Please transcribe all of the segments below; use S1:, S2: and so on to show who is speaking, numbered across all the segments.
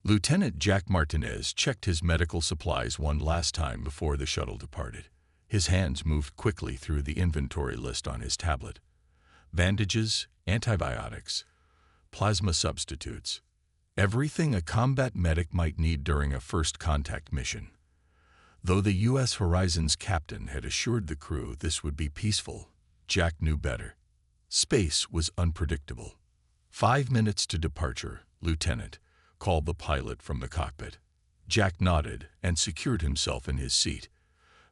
S1: Lieutenant Jack Martinez checked his medical supplies one last time before the shuttle departed. His hands moved quickly through the inventory list on his tablet. Bandages, antibiotics, plasma substitutes. Everything a combat medic might need during a first contact mission. Though the U.S. Horizon's captain had assured the crew this would be peaceful, Jack knew better. Space was unpredictable. 5 minutes to departure, Lieutenant, called the pilot from the cockpit. Jack nodded and secured himself in his seat.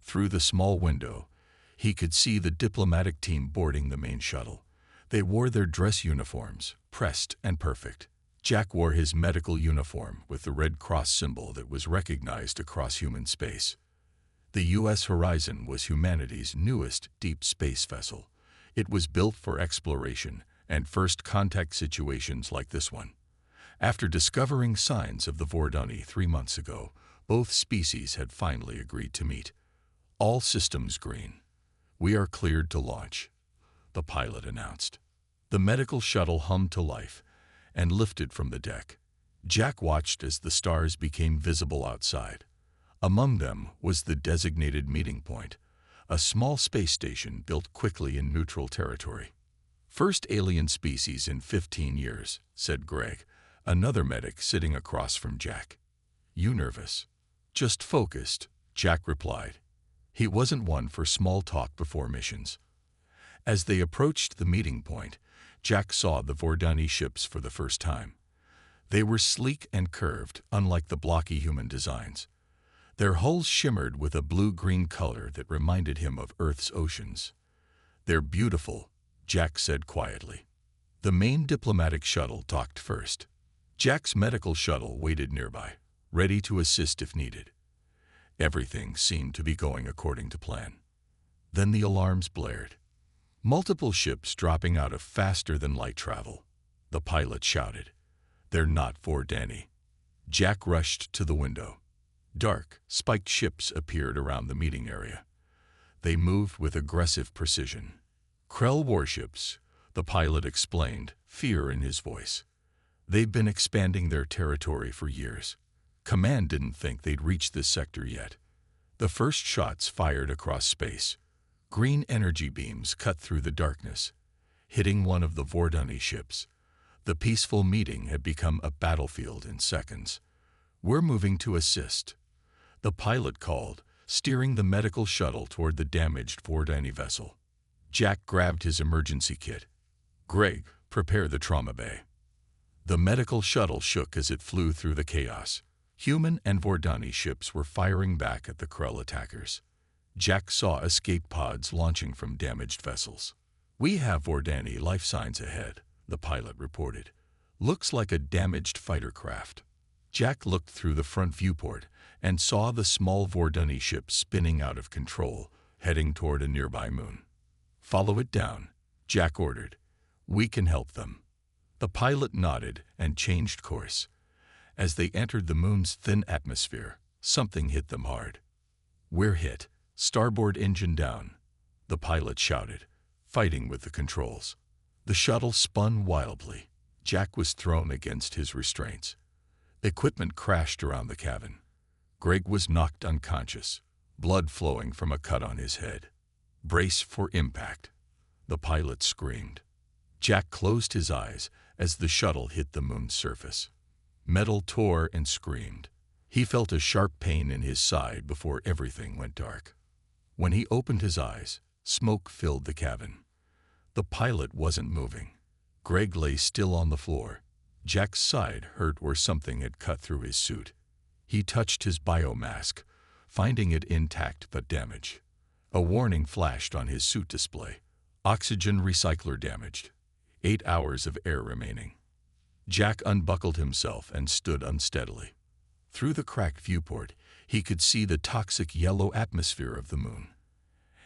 S1: Through the small window, he could see the diplomatic team boarding the main shuttle. They wore their dress uniforms, pressed and perfect. Jack wore his medical uniform with the Red Cross symbol that was recognized across human space. The U.S. Horizon was humanity's newest deep space vessel. It was built for exploration and first contact situations like this one. After discovering signs of the Vordani 3 months ago, both species had finally agreed to meet. All systems green. We are cleared to launch, the pilot announced. The medical shuttle hummed to life and lifted from the deck. Jack watched as the stars became visible outside. Among them was the designated meeting point, a small space station built quickly in neutral territory. First alien species in 15 years, said Greg, another medic sitting across from Jack. You nervous? Just focused, Jack replied. He wasn't one for small talk before missions. As they approached the meeting point, Jack saw the Vordani ships for the first time. They were sleek and curved, unlike the blocky human designs. Their hulls shimmered with a blue-green color that reminded him of Earth's oceans. They're beautiful, Jack said quietly. The main diplomatic shuttle docked first. Jack's medical shuttle waited nearby, ready to assist if needed. Everything seemed to be going according to plan. Then the alarms blared. Multiple ships dropping out of faster-than-light travel. The pilot shouted. They're not Vordani. Jack rushed to the window. Dark, spiked ships appeared around the meeting area. They moved with aggressive precision. Krell warships, the pilot explained, fear in his voice. They've been expanding their territory for years. Command didn't think they'd reach this sector yet. The first shots fired across space. Green energy beams cut through the darkness, hitting one of the Vordani ships. The peaceful meeting had become a battlefield in seconds. We're moving to assist, the pilot called, steering the medical shuttle toward the damaged Vordani vessel. Jack grabbed his emergency kit. Greg, prepare the trauma bay. The medical shuttle shook as it flew through the chaos. Human and Vordani ships were firing back at the Krell attackers. Jack saw escape pods launching from damaged vessels. We have Vordani life signs ahead, the pilot reported. Looks like a damaged fighter craft. Jack looked through the front viewport and saw the small Vordani ship spinning out of control, heading toward a nearby moon. Follow it down, Jack ordered. We can help them. The pilot nodded and changed course. As they entered the moon's thin atmosphere, something hit them hard. We're hit. Starboard engine down, the pilot shouted, fighting with the controls. The shuttle spun wildly. Jack was thrown against his restraints. Equipment crashed around the cabin. Greg was knocked unconscious, blood flowing from a cut on his head. Brace for impact, the pilot screamed. Jack closed his eyes as the shuttle hit the moon's surface. Metal tore and screamed. He felt a sharp pain in his side before everything went dark. When he opened his eyes, smoke filled the cabin. The pilot wasn't moving. Greg lay still on the floor. Jack's side hurt where something had cut through his suit. He touched his biomask, finding it intact but damaged. A warning flashed on his suit display. Oxygen recycler damaged. 8 hours of air remaining. Jack unbuckled himself and stood unsteadily. Through the cracked viewport, he could see the toxic yellow atmosphere of the moon.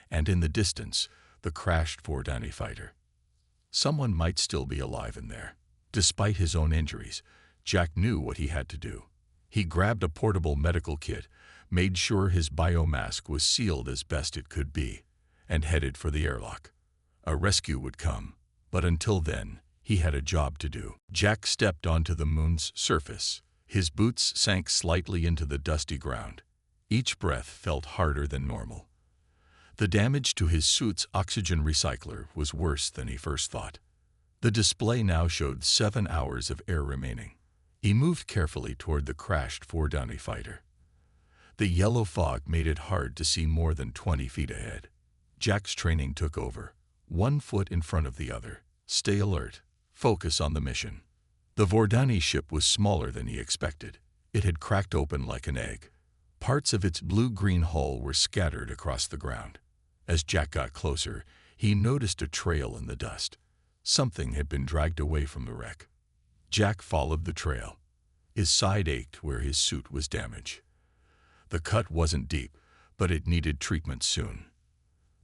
S1: And in the distance, the crashed Vordani fighter. Someone might still be alive in there. Despite his own injuries, Jack knew what he had to do. He grabbed a portable medical kit, made sure his biomask was sealed as best it could be, and headed for the airlock. A rescue would come, but until then, he had a job to do. Jack stepped onto the moon's surface, His boots sank slightly into the dusty ground. Each breath felt harder than normal. The damage to his suit's oxygen recycler was worse than he first thought. The display now showed 7 hours of air remaining. He moved carefully toward the crashed Vordani fighter. The yellow fog made it hard to see more than 20 feet ahead. Jack's training took over, 1 foot in front of the other. Stay alert. Focus on the mission. The Vordani ship was smaller than he expected. It had cracked open like an egg. Parts of its blue-green hull were scattered across the ground. As Jack got closer, he noticed a trail in the dust. Something had been dragged away from the wreck. Jack followed the trail. His side ached where his suit was damaged. The cut wasn't deep, but it needed treatment soon.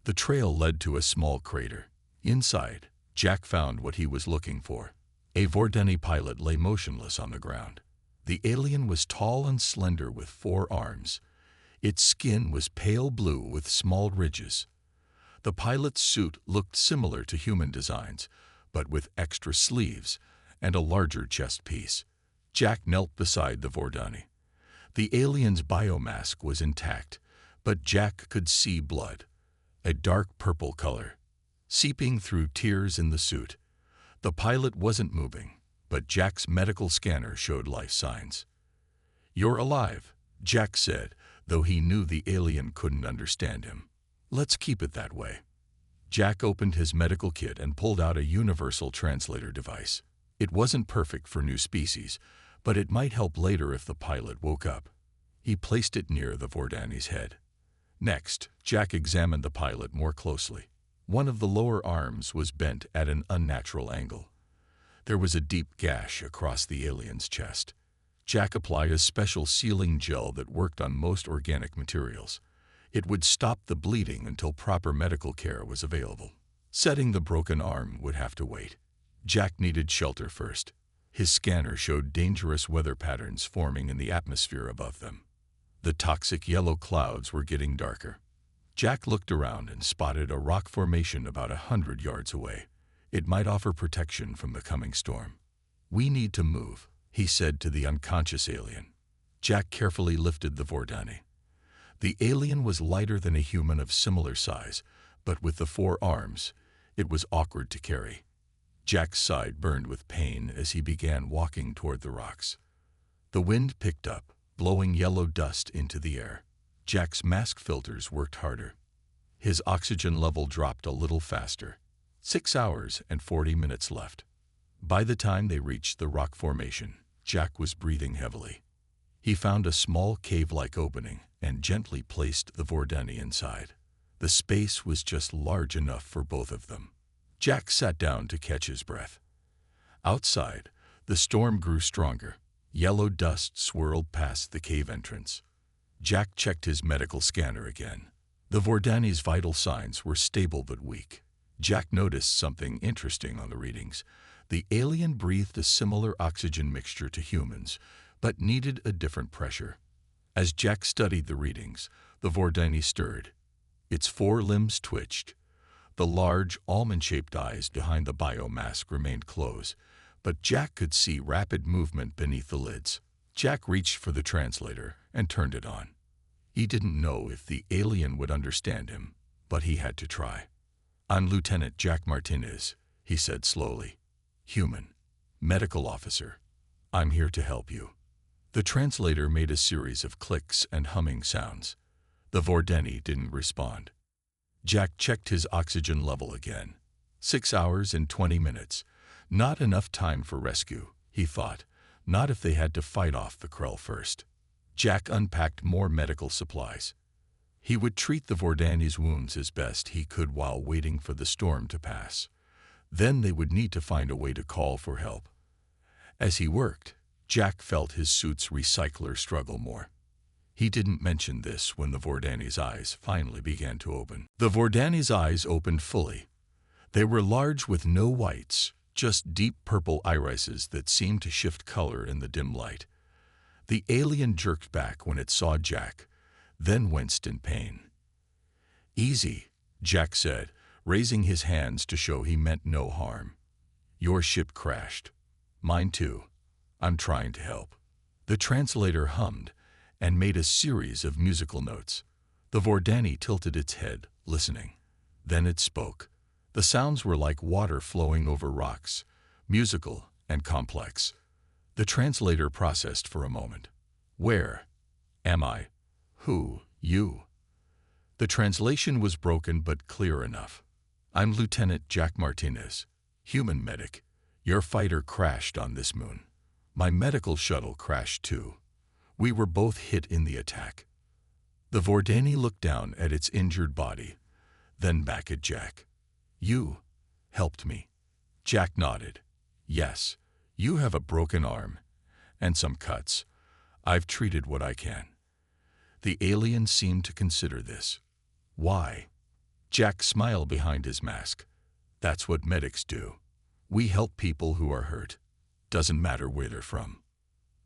S1: The trail led to a small crater. Inside, Jack found what he was looking for. A Vordani pilot lay motionless on the ground. The alien was tall and slender with 4 arms. Its skin was pale blue with small ridges. The pilot's suit looked similar to human designs, but with extra sleeves and a larger chest piece. Jack knelt beside the Vordani. The alien's biomask was intact, but Jack could see blood, a dark purple color, seeping through tears in the suit. The pilot wasn't moving, but Jack's medical scanner showed life signs. "You're alive," Jack said, though he knew the alien couldn't understand him. "Let's keep it that way." Jack opened his medical kit and pulled out a universal translator device. It wasn't perfect for new species, but it might help later if the pilot woke up. He placed it near the Vordani's head. Next, Jack examined the pilot more closely. One of the lower arms was bent at an unnatural angle. There was a deep gash across the alien's chest. Jack applied a special sealing gel that worked on most organic materials. It would stop the bleeding until proper medical care was available. Setting the broken arm would have to wait. Jack needed shelter first. His scanner showed dangerous weather patterns forming in the atmosphere above them. The toxic yellow clouds were getting darker. Jack looked around and spotted a rock formation about 100 yards away. It might offer protection from the coming storm. "We need to move," he said to the unconscious alien. Jack carefully lifted the Vordani. The alien was lighter than a human of similar size, but with the 4 arms, it was awkward to carry. Jack's side burned with pain as he began walking toward the rocks. The wind picked up, blowing yellow dust into the air. Jack's mask filters worked harder. His oxygen level dropped a little faster. 6 hours and 40 minutes left. By the time they reached the rock formation, Jack was breathing heavily. He found a small cave-like opening and gently placed the Vordani inside. The space was just large enough for both of them. Jack sat down to catch his breath. Outside, the storm grew stronger. Yellow dust swirled past the cave entrance. Jack checked his medical scanner again. The Vordani's vital signs were stable but weak. Jack noticed something interesting on the readings. The alien breathed a similar oxygen mixture to humans, but needed a different pressure. As Jack studied the readings, the Vordani stirred. Its 4 limbs twitched. The large, almond-shaped eyes behind the biomask remained closed, but Jack could see rapid movement beneath the lids. Jack reached for the translator and turned it on. He didn't know if the alien would understand him, but he had to try. "I'm Lieutenant Jack Martinez," he said slowly. "Human. Medical officer. I'm here to help you." The translator made a series of clicks and humming sounds. The Vordani didn't respond. Jack checked his oxygen level again. 6 hours and 20 minutes. Not enough time for rescue, he thought. Not if they had to fight off the Krell first. Jack unpacked more medical supplies. He would treat the Vordani's wounds as best he could while waiting for the storm to pass. Then they would need to find a way to call for help. As he worked, Jack felt his suit's recycler struggle more. He didn't mention this when the Vordani's eyes finally began to open. The Vordani's eyes opened fully. They were large with no whites, just deep purple irises that seemed to shift color in the dim light. The alien jerked back when it saw Jack, then winced in pain. "Easy," Jack said, raising his hands to show he meant no harm. "Your ship crashed. Mine too. I'm trying to help." The translator hummed and made a series of musical notes. The Vordani tilted its head, listening. Then it spoke. The sounds were like water flowing over rocks, musical and complex. The translator processed for a moment. Where am I? Who? You? The translation was broken but clear enough. I'm Lieutenant Jack Martinez, human medic. Your fighter crashed on this moon. My medical shuttle crashed too. We were both hit in the attack. The Vordani looked down at its injured body, then back at Jack. You helped me. Jack nodded. Yes, you have a broken arm and some cuts. I've treated what I can. The alien seemed to consider this. Why? Jack smiled behind his mask. That's what medics do. We help people who are hurt. Doesn't matter where they're from.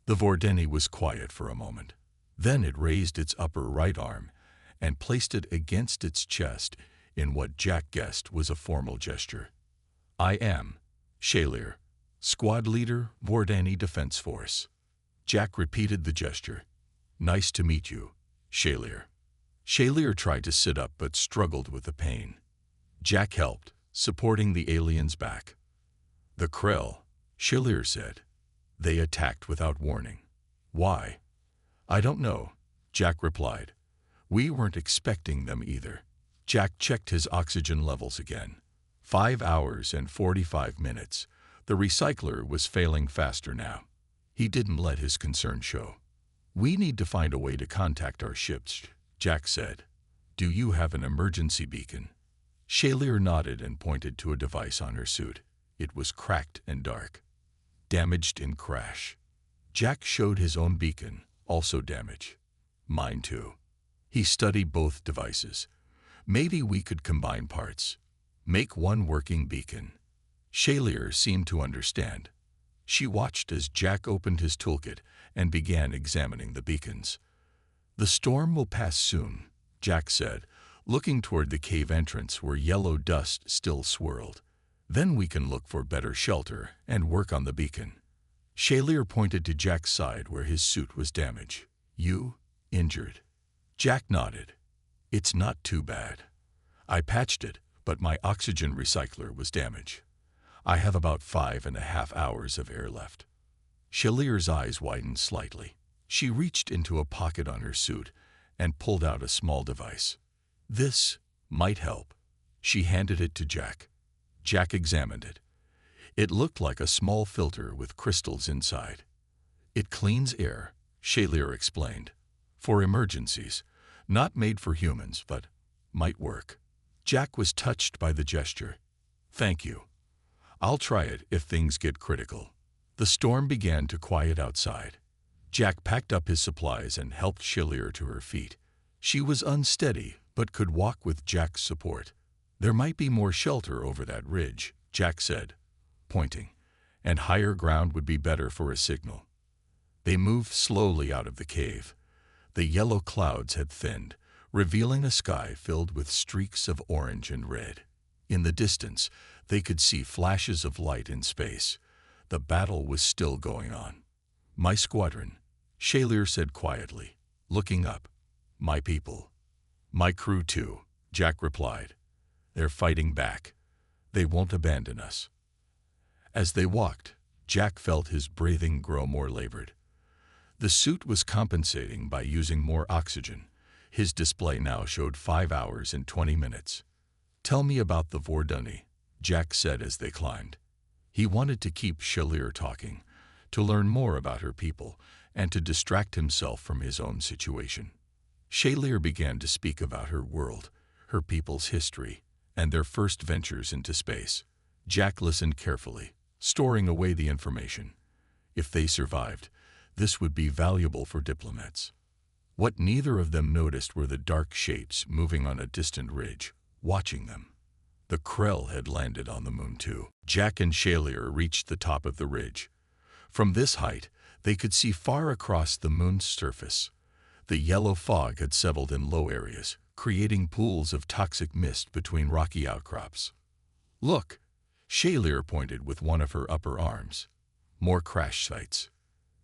S1: The Vordani was quiet for a moment. Then it raised its upper right arm and placed it against its chest in what Jack guessed was a formal gesture. I am Shalier, Squad Leader, Vordani Defense Force. Jack repeated the gesture. Nice to meet you, Shalier. Shalier tried to sit up but struggled with the pain. Jack helped, supporting the alien's back. The Krell, Shalier said. They attacked without warning. Why? I don't know, Jack replied. We weren't expecting them either. Jack checked his oxygen levels again. 5 hours and 45 minutes. The recycler was failing faster now. He didn't let his concern show. We need to find a way to contact our ships, Jack said. Do you have an emergency beacon? Shalier nodded and pointed to a device on her suit. It was cracked and dark. Damaged in crash. Jack showed his own beacon, also damaged. Mine too. He studied both devices. Maybe we could combine parts. Make one working beacon. Shalier seemed to understand. She watched as Jack opened his toolkit and began examining the beacons. The storm will pass soon, Jack said, looking toward the cave entrance where yellow dust still swirled. Then we can look for better shelter and work on the beacon. Shalier pointed to Jack's side where his suit was damaged. You? Injured? Jack nodded. It's not too bad. I patched it, but my oxygen recycler was damaged. I have about 5.5 hours of air left. Shalier's eyes widened slightly. She reached into a pocket on her suit and pulled out a small device. This might help. She handed it to Jack. Jack examined it. It looked like a small filter with crystals inside. It cleans air, Shalier explained. For emergencies. Not made for humans, but might work. Jack was touched by the gesture. Thank you. I'll try it if things get critical. The storm began to quiet outside. Jack packed up his supplies and helped Shalier to her feet. She was unsteady, but could walk with Jack's support. There might be more shelter over that ridge, Jack said, pointing, and higher ground would be better for a signal. They moved slowly out of the cave. The yellow clouds had thinned, revealing a sky filled with streaks of orange and red. In the distance, they could see flashes of light in space. The battle was still going on. My squadron, Shalier said quietly, looking up. My people. My crew too, Jack replied. They're fighting back. They won't abandon us. As they walked, Jack felt his breathing grow more labored. The suit was compensating by using more oxygen. His display now showed 5 hours and 20 minutes. Tell me about the Vordani, Jack said as they climbed. He wanted to keep Shalier talking, to learn more about her people, and to distract himself from his own situation. Shalier began to speak about her world, her people's history, and their first ventures into space. Jack listened carefully, storing away the information. If they survived, this would be valuable for diplomats. What neither of them noticed were the dark shapes moving on a distant ridge, watching them. The Krell had landed on the moon too. Jack and Shalier reached the top of the ridge. From this height, they could see far across the moon's surface. The yellow fog had settled in low areas, creating pools of toxic mist between rocky outcrops. Look, Shalier pointed with one of her upper arms. More crash sites.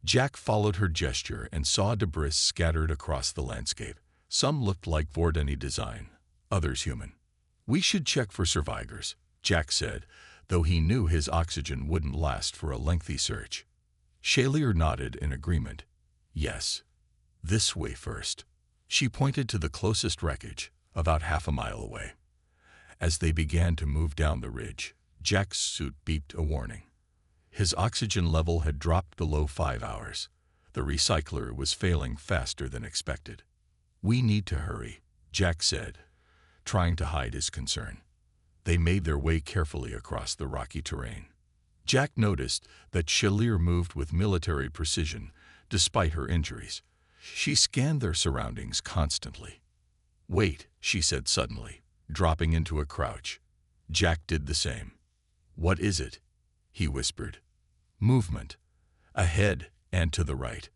S1: Jack followed her gesture and saw debris scattered across the landscape. Some looked like Vordani design, others human. "We should check for survivors," Jack said, though he knew his oxygen wouldn't last for a lengthy search. Shalier nodded in agreement. "Yes. This way first." She pointed to the closest wreckage, about half a mile away. As they began to move down the ridge, Jack's suit beeped a warning. His oxygen level had dropped below 5 hours. The recycler was failing faster than expected. "We need to hurry," Jack said, trying to hide his concern. They made their way carefully across the rocky terrain. Jack noticed that Shalier moved with military precision, despite her injuries. She scanned their surroundings constantly. "Wait," she said suddenly, dropping into a crouch. Jack did the same. "What is it?" he whispered. "Movement. Ahead and to the right."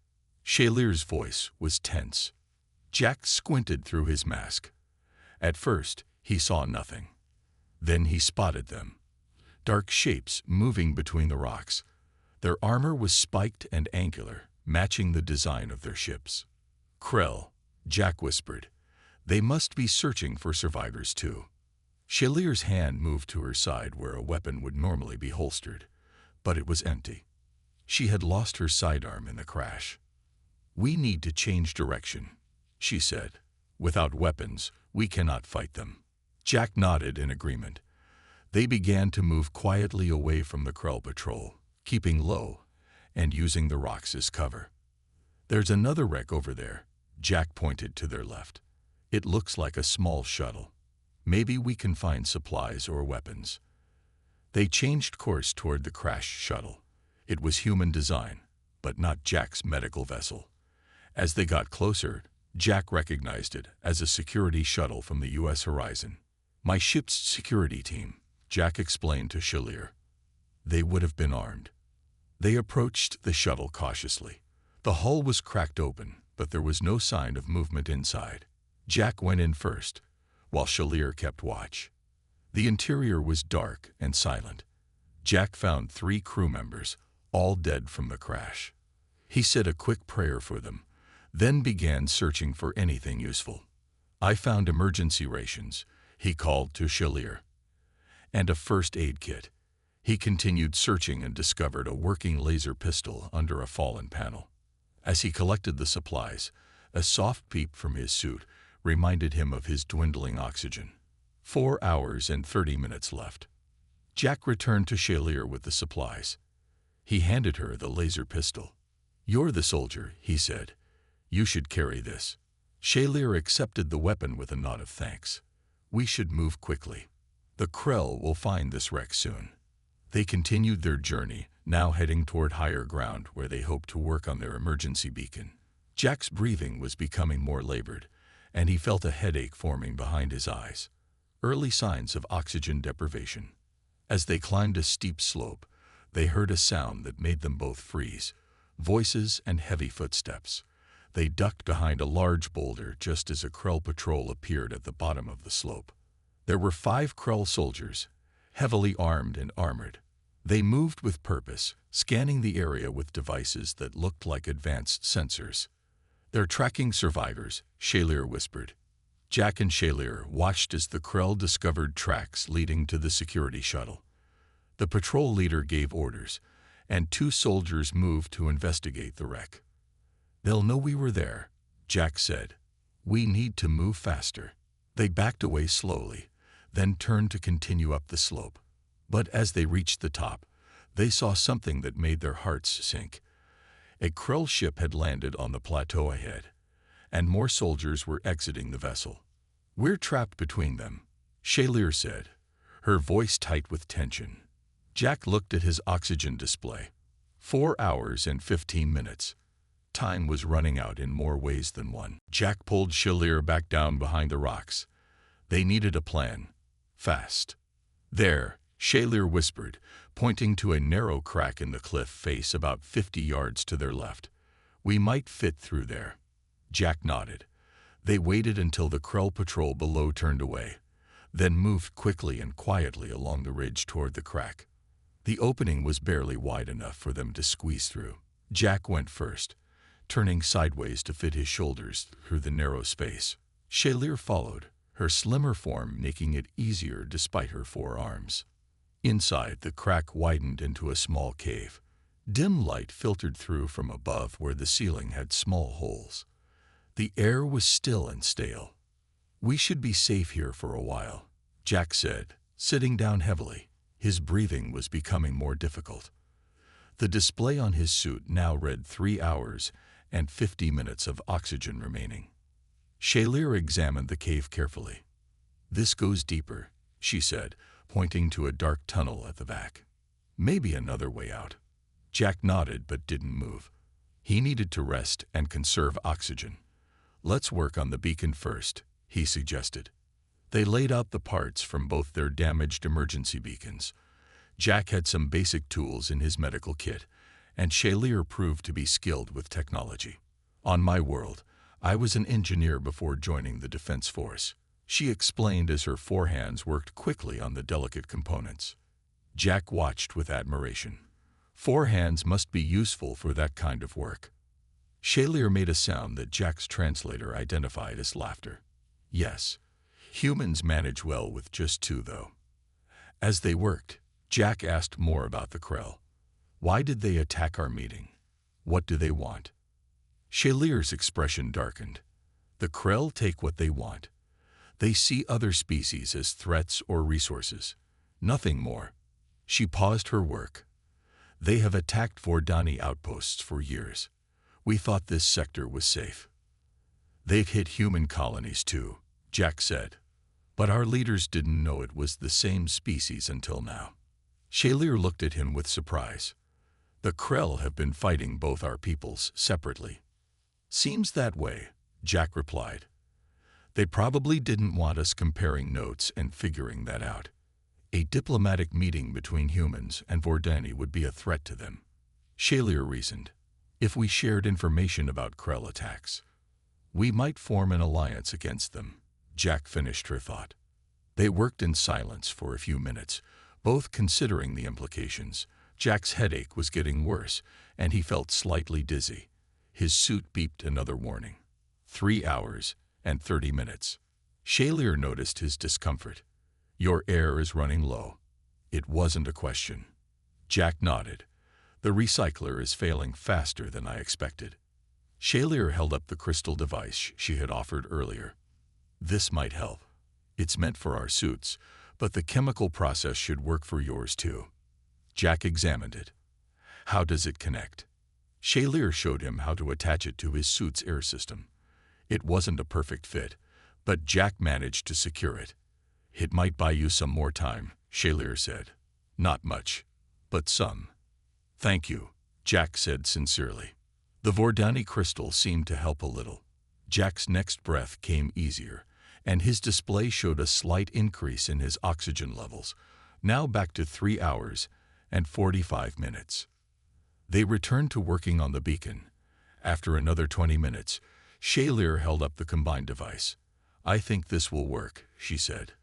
S1: Shalier's voice was tense. Jack squinted through his mask. At first, he saw nothing. Then he spotted them. Dark shapes moving between the rocks. Their armor was spiked and angular, matching the design of their ships. "Krell," Jack whispered. "They must be searching for survivors too." Shalier's hand moved to her side where a weapon would normally be holstered, but it was empty. She had lost her sidearm in the crash. "We need to change direction," she said. "Without weapons, we cannot fight them." Jack nodded in agreement. They began to move quietly away from the Krell patrol, keeping low and using the rocks as cover. "There's another wreck over there," Jack pointed to their left. "It looks like a small shuttle. Maybe we can find supplies or weapons." They changed course toward the crashed shuttle. It was human design, but not Jack's medical vessel. As they got closer, Jack recognized it as a security shuttle from the U.S. horizon. "My ship's security team," Jack explained to Shalier. They would have been armed. They approached the shuttle cautiously. The hull was cracked open, but there was no sign of movement inside. Jack went in first, while Shalier kept watch. The interior was dark and silent. Jack found 3 crew members, all dead from the crash. He said a quick prayer for them, then began searching for anything useful. "I found emergency rations," he called to Shalier, "and a first aid kit." He continued searching and discovered a working laser pistol under a fallen panel. As he collected the supplies, a soft peep from his suit reminded him of his dwindling oxygen. 4 hours and 30 minutes left. Jack returned to Shalier with the supplies. He handed her the laser pistol. "You're the soldier," he said. "You should carry this." Shalier accepted the weapon with a nod of thanks. "We should move quickly. The Krell will find this wreck soon." They continued their journey, now heading toward higher ground where they hoped to work on their emergency beacon. Jack's breathing was becoming more labored, and he felt a headache forming behind his eyes. Early signs of oxygen deprivation. As they climbed a steep slope, they heard a sound that made them both freeze. Voices and heavy footsteps. They ducked behind a large boulder just as a Krell patrol appeared at the bottom of the slope. There were 5 Krell soldiers, heavily armed and armored. They moved with purpose, scanning the area with devices that looked like advanced sensors. "They're tracking survivors," Shalier whispered. Jack and Shalier watched as the Krell discovered tracks leading to the security shuttle. The patrol leader gave orders, and 2 soldiers moved to investigate the wreck. "They'll know we were there," Jack said. "We need to move faster." They backed away slowly, then turned to continue up the slope. But as they reached the top, they saw something that made their hearts sink. A Krell ship had landed on the plateau ahead, and more soldiers were exiting the vessel. "We're trapped between them," Shalier said, her voice tight with tension. Jack looked at his oxygen display. 4 hours and 15 minutes. Time was running out in more ways than one. Jack pulled Shalier back down behind the rocks. They needed a plan. Fast. "There," Shalier whispered, pointing to a narrow crack in the cliff face about 50 yards to their left. "We might fit through there." Jack nodded. They waited until the Krell patrol below turned away, then moved quickly and quietly along the ridge toward the crack. The opening was barely wide enough for them to squeeze through. Jack went first, turning sideways to fit his shoulders through the narrow space. Shaleer followed, her slimmer form making it easier despite her 4 arms. Inside, the crack widened into a small cave. Dim light filtered through from above where the ceiling had small holes. The air was still and stale. "We should be safe here for a while," Jack said, sitting down heavily. His breathing was becoming more difficult. The display on his suit now read 3 hours and 50 minutes of oxygen remaining. Shaleer examined the cave carefully. "This goes deeper," she said, pointing to a dark tunnel at the back. "Maybe another way out." Jack nodded but didn't move. He needed to rest and conserve oxygen. "Let's work on the beacon first," he suggested. They laid out the parts from both their damaged emergency beacons. Jack had some basic tools in his medical kit, and Shaleer proved to be skilled with technology. "On my world, I was an engineer before joining the Defense Force," she explained as her 4 hands worked quickly on the delicate components. Jack watched with admiration. 4 hands must be useful for that kind of work. Shaleer made a sound that Jack's translator identified as laughter. "Yes, humans manage well with just 2, though." As they worked, Jack asked more about the Krell. "Why did they attack our meeting? What do they want?" Shaleer's expression darkened. "The Krell take what they want. They see other species as threats or resources. Nothing more." She paused her work. "They have attacked Vordani outposts for years. We thought this sector was safe." "They've hit human colonies too," Jack said. "But our leaders didn't know it was the same species until now." Shaleer looked at him with surprise. "The Krell have been fighting both our peoples separately." "Seems that way," Jack replied. "They probably didn't want us comparing notes and figuring that out. A diplomatic meeting between humans and Vordani would be a threat to them." Shaleer reasoned. "If we shared information about Krell attacks, we might form an alliance against them." Jack finished her thought. They worked in silence for a few minutes, both considering the implications. Jack's headache was getting worse, and he felt slightly dizzy. His suit beeped another warning. 3 hours and 30 minutes. Shaleer noticed his discomfort. "Your air is running low." It wasn't a question. Jack nodded. "The recycler is failing faster than I expected." Shaleer held up the crystal device she had offered earlier. "This might help. It's meant for our suits, but the chemical process should work for yours too." Jack examined it. "How does it connect?" Shaleer showed him how to attach it to his suit's air system. It wasn't a perfect fit, but Jack managed to secure it. "It might buy you some more time," Shaleer said. "Not much, but some." "Thank you," Jack said sincerely. The Vordani crystal seemed to help a little. Jack's next breath came easier, and his display showed a slight increase in his oxygen levels, now back to 3 hours and 45 minutes. They returned to working on the beacon. After another 20 minutes, Shaleer held up the combined device. "I think this will work," she said.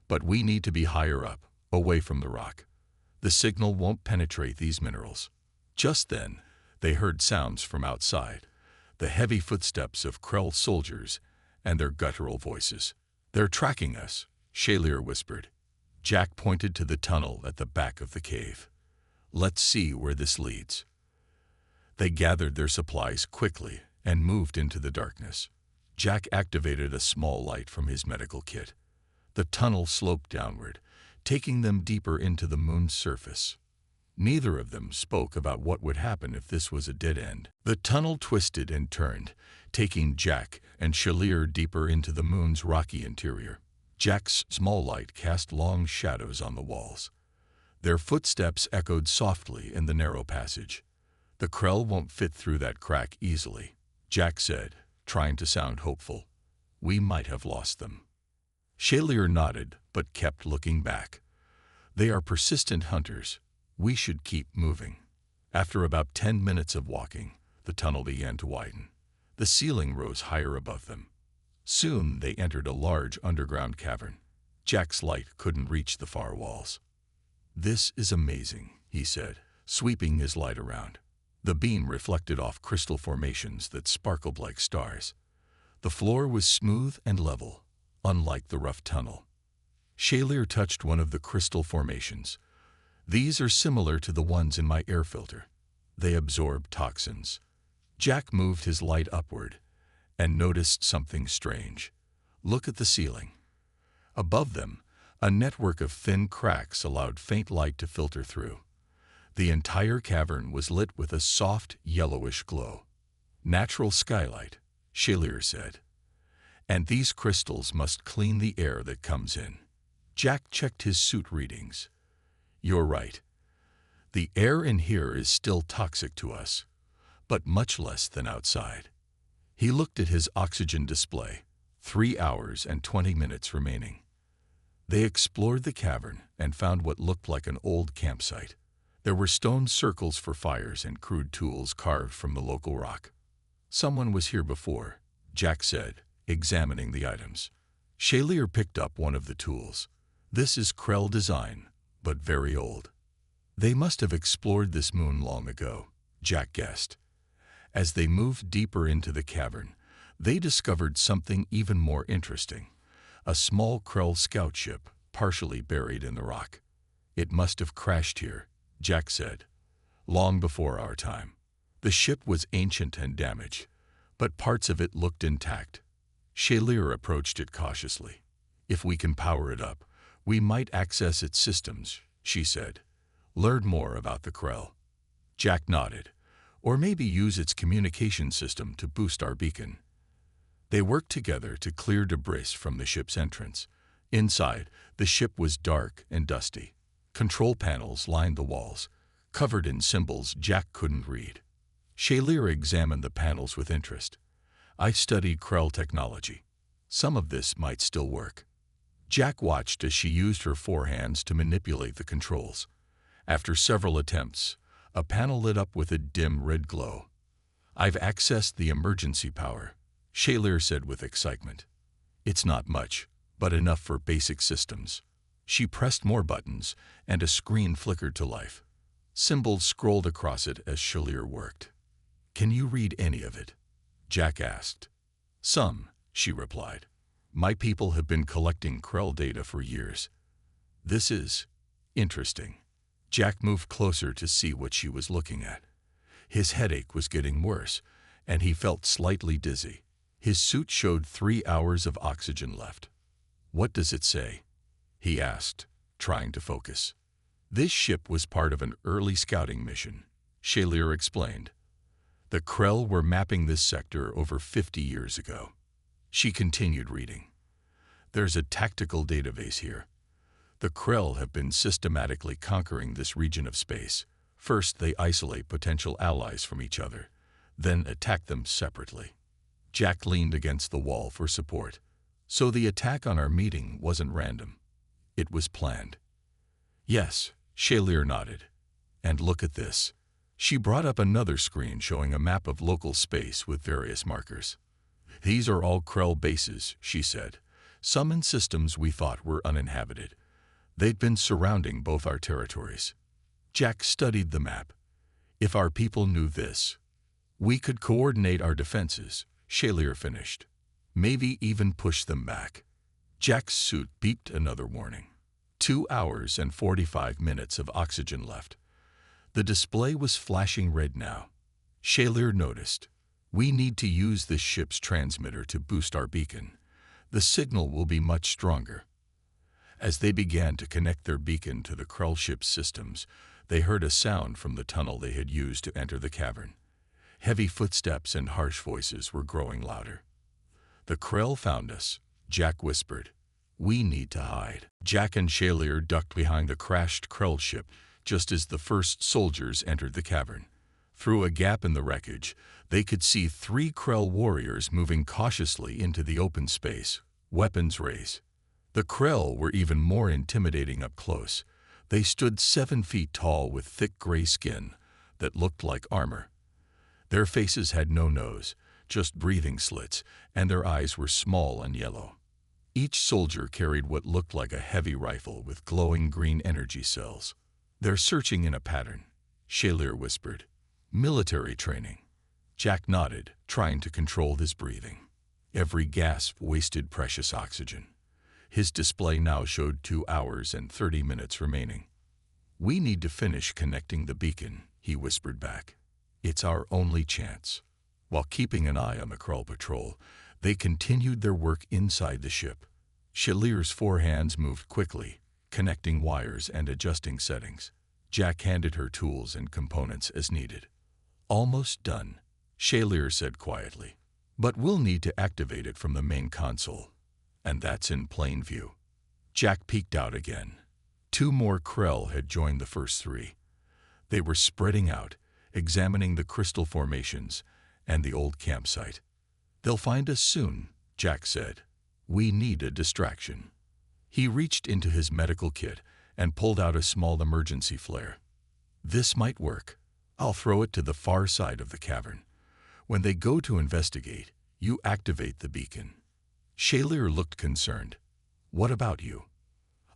S1: "But we need to be higher up, away from the rock. The signal won't penetrate these minerals." Just then, they heard sounds from outside, the heavy footsteps of Krell soldiers and their guttural voices. "They're tracking us," Shaleer whispered. Jack pointed to the tunnel at the back of the cave. "Let's see where this leads." They gathered their supplies quickly and moved into the darkness. Jack activated a small light from his medical kit. The tunnel sloped downward, taking them deeper into the moon's surface. Neither of them spoke about what would happen if this was a dead end. The tunnel twisted and turned, taking Jack and Shaleer deeper into the moon's rocky interior. Jack's small light cast long shadows on the walls. Their footsteps echoed softly in the narrow passage. "The Krell won't fit through that crack easily," Jack said, trying to sound hopeful. "We might have lost them." Shaleer nodded, but kept looking back. "They are persistent hunters. We should keep moving." After about 10 minutes of walking, the tunnel began to widen. The ceiling rose higher above them. Soon they entered a large underground cavern. Jack's light couldn't reach the far walls. "This is amazing," he said, sweeping his light around. The beam reflected off crystal formations that sparkled like stars. The floor was smooth and level, unlike the rough tunnel. Shalier touched one of the crystal formations. These are similar to the ones in my air filter. They absorb toxins. Jack moved his light upward and noticed something strange. Look at the ceiling. Above them, a network of thin cracks allowed faint light to filter through. The entire cavern was lit with a soft, yellowish glow. Natural skylight, Shalier said. And these crystals must clean the air that comes in. Jack checked his suit readings. You're right. The air in here is still toxic to us, but much less than outside. He looked at his oxygen display, 3 hours and 20 minutes remaining. They explored the cavern and found what looked like an old campsite. There were stone circles for fires and crude tools carved from the local rock. Someone was here before, Jack said, examining the items. Shalier picked up one of the tools. This is Krell design, but very old. They must have explored this moon long ago, Jack guessed. As they moved deeper into the cavern, they discovered something even more interesting. A small Krell scout ship, partially buried in the rock. It must have crashed here, Jack said, long before our time. The ship was ancient and damaged, but parts of it looked intact. Shalier approached it cautiously. If we can power it up, we might access its systems, she said. Learn more about the Krell. Jack nodded. Or maybe use its communication system to boost our beacon. They worked together to clear debris from the ship's entrance. Inside, the ship was dark and dusty. Control panels lined the walls, covered in symbols Jack couldn't read. Shalier examined the panels with interest. I studied Krell technology. Some of this might still work. Jack watched as she used her forehands to manipulate the controls. After several attempts, a panel lit up with a dim red glow. I've accessed the emergency power, Shalier said with excitement. It's not much, but enough for basic systems. She pressed more buttons, and a screen flickered to life. Symbols scrolled across it as Shalier worked. Can you read any of it? Jack asked. Some, she replied. My people have been collecting Krell data for years. This is interesting. Jack moved closer to see what she was looking at. His headache was getting worse, and he felt slightly dizzy. His suit showed 3 hours of oxygen left. What does it say? He asked, trying to focus. This ship was part of an early scouting mission, Shalier explained. The Krell were mapping this sector over 50 years ago. She continued reading. There's a tactical database here. The Krell have been systematically conquering this region of space. First, they isolate potential allies from each other, then attack them separately. Jack leaned against the wall for support. So the attack on our meeting wasn't random. It was planned. Yes, Shalier nodded. And look at this. She brought up another screen showing a map of local space with various markers. These are all Krell bases, she said. Some in systems we thought were uninhabited. They'd been surrounding both our territories. Jack studied the map. If our people knew this, we could coordinate our defenses, Shalier finished. Maybe even push them back. Jack's suit beeped another warning. 2 hours and 45 minutes of oxygen left. The display was flashing red now. Shalier noticed. We need to use this ship's transmitter to boost our beacon. The signal will be much stronger. As they began to connect their beacon to the Krell ship's systems, they heard a sound from the tunnel they had used to enter the cavern. Heavy footsteps and harsh voices were growing louder. The Krell found us, Jack whispered. We need to hide. Jack and Shalier ducked behind the crashed Krell ship just as the first soldiers entered the cavern. Through a gap in the wreckage, they could see 3 Krell warriors moving cautiously into the open space, weapons raised. The Krell were even more intimidating up close. They stood 7 feet tall with thick gray skin that looked like armor. Their faces had no nose, just breathing slits, and their eyes were small and yellow. Each soldier carried what looked like a heavy rifle with glowing green energy cells. They're searching in a pattern, Shalier whispered. Military training. Jack nodded, trying to control his breathing. Every gasp wasted precious oxygen. His display now showed 2 hours and 30 minutes remaining. "We need to finish connecting the beacon," he whispered back. "It's our only chance." While keeping an eye on the Krull patrol, they continued their work inside the ship. Shalir's 4 hands moved quickly, connecting wires and adjusting settings. Jack handed her tools and components as needed. "Almost done," Shalir said quietly. "But we'll need to activate it from the main console. And that's in plain view." Jack peeked out again. 2 more Krell had joined the first 3. They were spreading out, examining the crystal formations and the old campsite. "They'll find us soon," Jack said. "We need a distraction." He reached into his medical kit and pulled out a small emergency flare. "This might work. I'll throw it to the far side of the cavern. When they go to investigate, you activate the beacon." Shalir looked concerned. "What about you?"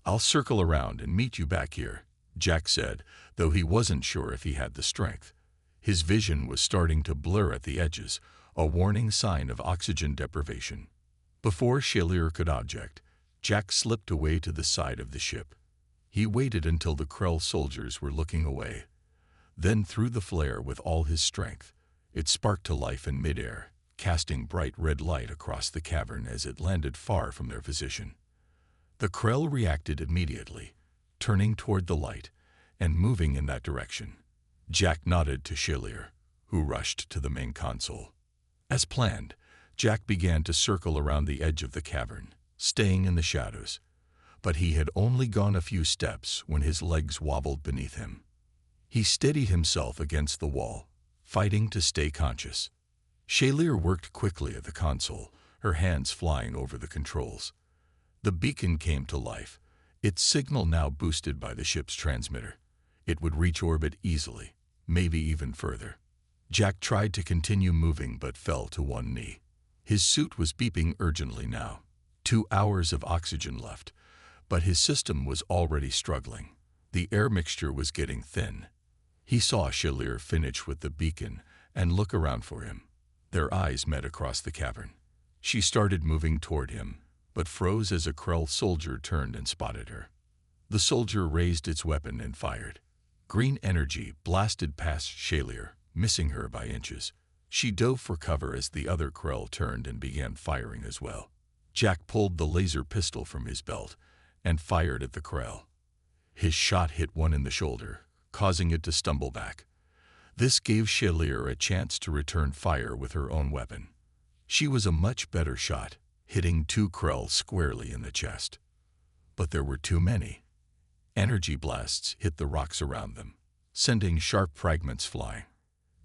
S1: "I'll circle around and meet you back here," Jack said, though he wasn't sure if he had the strength. His vision was starting to blur at the edges, a warning sign of oxygen deprivation. Before Shalir could object, Jack slipped away to the side of the ship. He waited until the Krell soldiers were looking away, then threw the flare with all his strength. It sparked to life in midair, casting bright red light across the cavern as it landed far from their position. The Krell reacted immediately, turning toward the light and moving in that direction. Jack nodded to Shalir, who rushed to the main console. As planned, Jack began to circle around the edge of the cavern, staying in the shadows. But he had only gone a few steps when his legs wobbled beneath him. He steadied himself against the wall, fighting to stay conscious. Shalir worked quickly at the console, her hands flying over the controls. The beacon came to life, its signal now boosted by the ship's transmitter. It would reach orbit easily, maybe even further. Jack tried to continue moving but fell to one knee. His suit was beeping urgently now. 2 hours of oxygen left, but his system was already struggling. The air mixture was getting thin. He saw Shalir finish with the beacon and look around for him. Their eyes met across the cavern. She started moving toward him, but froze as a Krell soldier turned and spotted her. The soldier raised its weapon and fired. Green energy blasted past Shalir, missing her by inches. She dove for cover as the other Krell turned and began firing as well. Jack pulled the laser pistol from his belt and fired at the Krell. His shot hit one in the shoulder, causing it to stumble back. This gave Shalir a chance to return fire with her own weapon. She was a much better shot, hitting 2 Krell squarely in the chest. But there were too many. Energy blasts hit the rocks around them, sending sharp fragments flying.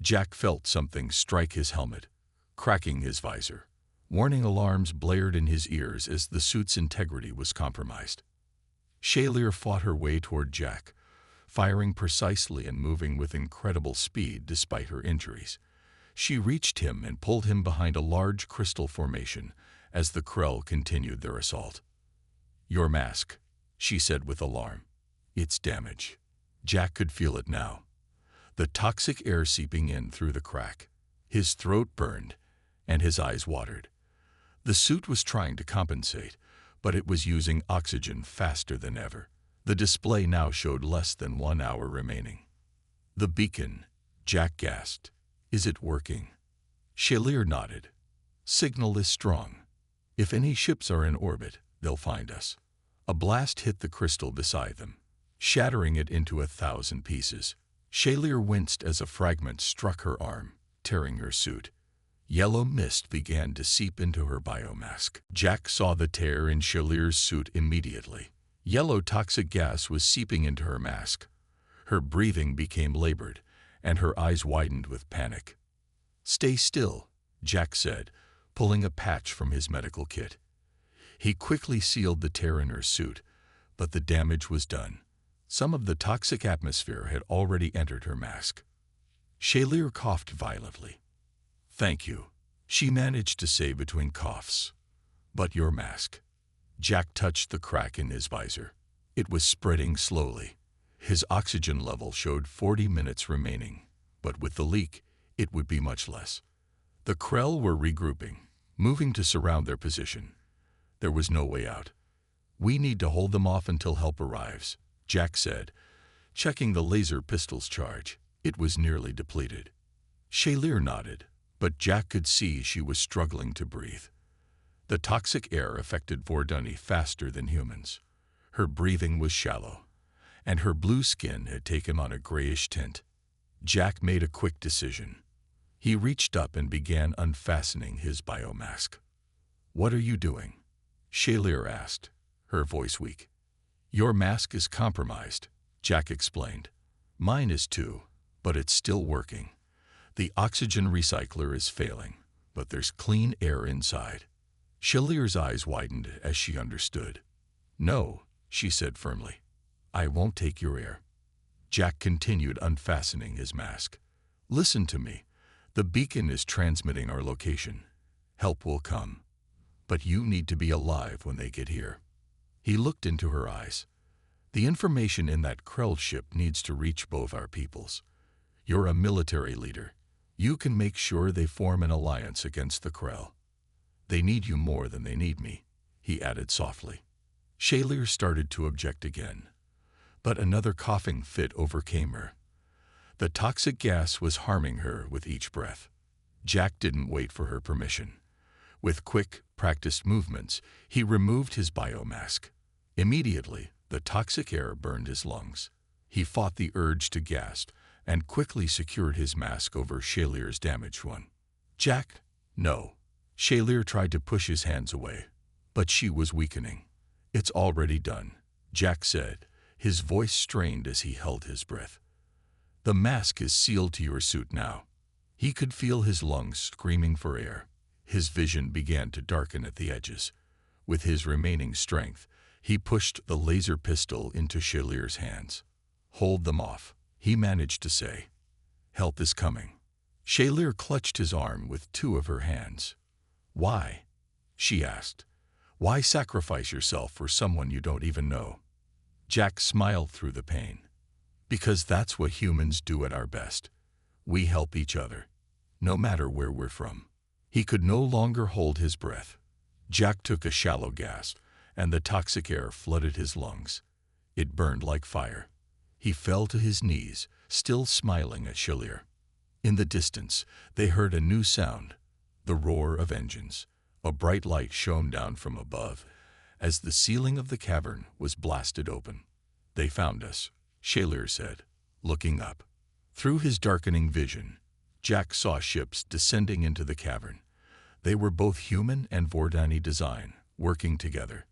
S1: Jack felt something strike his helmet, cracking his visor. Warning alarms blared in his ears as the suit's integrity was compromised. Shalir fought her way toward Jack, firing precisely and moving with incredible speed despite her injuries. She reached him and pulled him behind a large crystal formation as the Krell continued their assault. "Your mask," she said with alarm. "It's damaged." Jack could feel it now, the toxic air seeping in through the crack. His throat burned, and his eyes watered. The suit was trying to compensate, but it was using oxygen faster than ever. The display now showed less than 1 hour remaining. "The beacon," Jack gasped. "Is it working?" Shalir nodded. "Signal is strong. If any ships are in orbit, they'll find us." A blast hit the crystal beside them, shattering it into 1,000 pieces. Shalir winced as a fragment struck her arm, tearing her suit. Yellow mist began to seep into her biomask. Jack saw the tear in Shalir's suit immediately. Yellow toxic gas was seeping into her mask. Her breathing became labored, and her eyes widened with panic. "Stay still," Jack said, pulling a patch from his medical kit. He quickly sealed the tear in her suit, but the damage was done. Some of the toxic atmosphere had already entered her mask. Shalir coughed violently. "Thank you," she managed to say between coughs. "But your mask." Jack touched the crack in his visor. It was spreading slowly. His oxygen level showed 40 minutes remaining, but with the leak, it would be much less. The Krell were regrouping, moving to surround their position. There was no way out. "We need to hold them off until help arrives," Jack said, checking the laser pistol's charge. It was nearly depleted. Shaylir nodded, but Jack could see she was struggling to breathe. The toxic air affected Vordani faster than humans. Her breathing was shallow, and her blue skin had taken on a grayish tint. Jack made a quick decision. He reached up and began unfastening his biomask. "What are you doing?" Shaylir asked, her voice weak. "Your mask is compromised," Jack explained. "Mine is too, but it's still working. The oxygen recycler is failing, but there's clean air inside." Shaylir's eyes widened as she understood. "No," she said firmly. "I won't take your air." Jack continued unfastening his mask. "Listen to me. The beacon is transmitting our location. Help will come. But you need to be alive when they get here." He looked into her eyes. "The information in that Krell ship needs to reach both our peoples. You're a military leader. You can make sure they form an alliance against the Krell. They need you more than they need me," he added softly. Shaylir started to object again, but another coughing fit overcame her. The toxic gas was harming her with each breath. Jack didn't wait for her permission. With quick, practiced movements, he removed his biomask. Immediately, the toxic air burned his lungs. He fought the urge to gasp and quickly secured his mask over Shaylir's damaged one. "Jack, no." Shaylir tried to push his hands away, but she was weakening. "It's already done," Jack said, his voice strained as he held his breath. "The mask is sealed to your suit now." He could feel his lungs screaming for air. His vision began to darken at the edges. With his remaining strength, he pushed the laser pistol into Shaylir's hands. "Hold them off," he managed to say. "Help is coming." Shaylir clutched his arm with two of her hands. "Why?" she asked. "Why sacrifice yourself for someone you don't even know?" Jack smiled through the pain. "Because that's what humans do at our best. We help each other, no matter where we're from." He could no longer hold his breath. Jack took a shallow gasp, and the toxic air flooded his lungs. It burned like fire. He fell to his knees, still smiling at Shaylir. In the distance, they heard a new sound, the roar of engines. A bright light shone down from above, as the ceiling of the cavern was blasted open. "They found us," Shaylir said, looking up. Through his darkening vision, Jack saw ships descending into the cavern. They were both human and Vordani design, working together.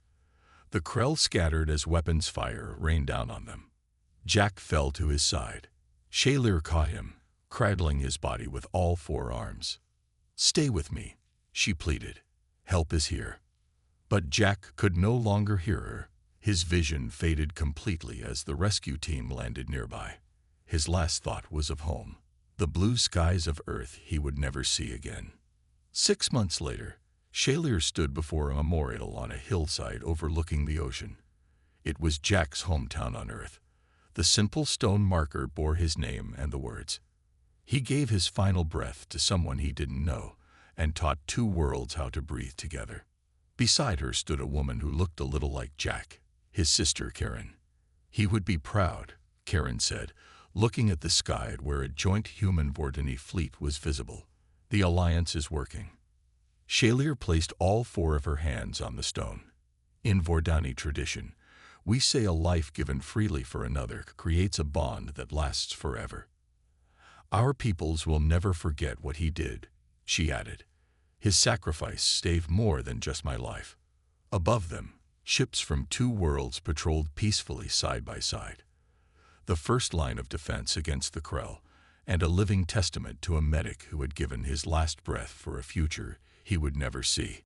S1: The Krell scattered as weapons fire rained down on them. Jack fell to his side. Shaylir caught him, cradling his body with all four arms. "Stay with me," she pleaded. "Help is here." But Jack could no longer hear her. His vision faded completely as the rescue team landed nearby. His last thought was of home, the blue skies of Earth he would never see again. 6 months later, Shaylir stood before a memorial on a hillside overlooking the ocean. It was Jack's hometown on Earth. The simple stone marker bore his name and the words, "He gave his final breath to someone he didn't know and taught two worlds how to breathe together." Beside her stood a woman who looked a little like Jack, his sister Karen. "He would be proud," Karen said, looking at the sky where a joint human-Vordani fleet was visible. "The alliance is working." Shaylir placed all four of her hands on the stone. In Vordani tradition, we say a life given freely for another creates a bond that lasts forever. "Our peoples will never forget what he did," she added. "His sacrifice saved more than just my life." Above them, ships from two worlds patrolled peacefully side by side. The first line of defense against the Krell, and a living testament to a medic who had given his last breath for a future he would never see.